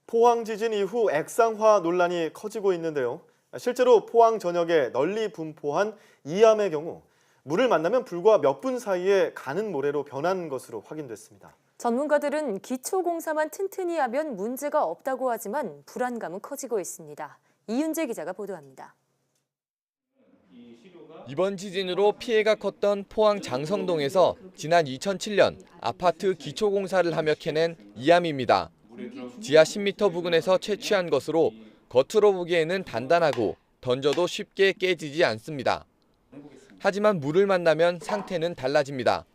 포항 지진 이후 액상화 논란이 커지고 있는데요. 실제로 포항 전역에 널리 분포한 이암의 경우 물을 만나면 불과 몇 분 사이에 가는 모래로 변한 것으로 확인됐습니다. 전문가들은 기초공사만 튼튼히 하면 문제가 없다고 하지만 불안감은 커지고 있습니다. 이윤재 기자가 보도합니다. 이번 지진으로 피해가 컸던 포항 장성동에서 지난 2007년 아파트 기초공사를 하며 캐낸 이암입니다. 지하 10m 부근에서 채취한 것으로 겉으로 보기에는 단단하고 던져도 쉽게 깨지지 않습니다. 하지만 물을 만나면 상태는 달라집니다.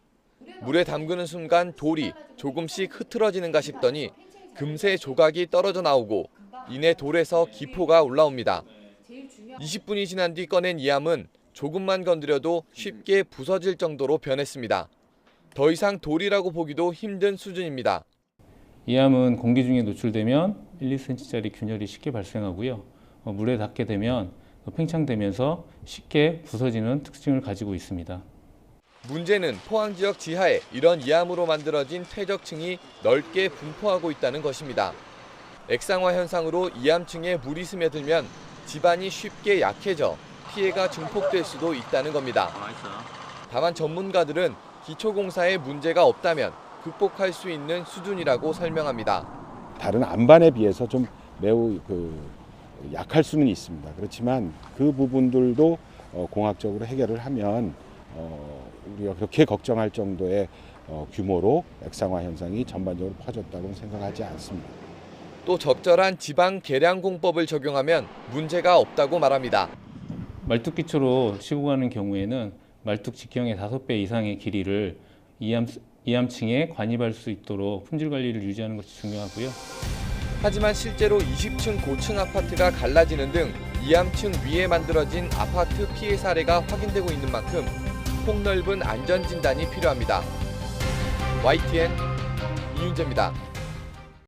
물에 담그는 순간 돌이 조금씩 흐트러지는가 싶더니 금세 조각이 떨어져 나오고 이내 돌에서 기포가 올라옵니다. 20분이 지난 뒤 꺼낸 이암은 조금만 건드려도 쉽게 부서질 정도로 변했습니다. 더 이상 돌이라고 보기도 힘든 수준입니다. 이암은 공기 중에 노출되면 1, 2cm짜리 균열이 쉽게 발생하고요. 물에 닿게 되면 팽창되면서 쉽게 부서지는 특징을 가지고 있습니다. 문제는 포항 지역 지하에 이런 이암으로 만들어진 퇴적층이 넓게 분포하고 있다는 것입니다. 액상화 현상으로 이암층에 물이 스며들면 지반이 쉽게 약해져 피해가 증폭될 수도 있다는 겁니다. 다만 전문가들은 기초공사에 문제가 없다면 극복할 수 있는 수준이라고 설명합니다. 다른 안반에 비해서 좀 매우 약할 수는 있습니다. 그렇지만 그 부분들도 공학적으로 해결을 하면 우리가 그렇게 걱정할 정도의 규모로 액상화 현상이 전반적으로 퍼졌다고는 생각하지 않습니다. 또 적절한 지방 계량 공법을 적용하면 문제가 없다고 말합니다. 말뚝 기초로 시공하는 경우에는 말뚝 직경의 5배 이상의 길이를 이암층에 관입할 수 있도록 품질 관리를 유지하는 것이 중요하고요. 하지만 실제로 20층 고층 아파트가 갈라지는 등 이암층 위에 만들어진 아파트 피해 사례가 확인되고 있는 만큼 폭넓은 안전 진단이 필요합니다. YTN 이윤재입니다.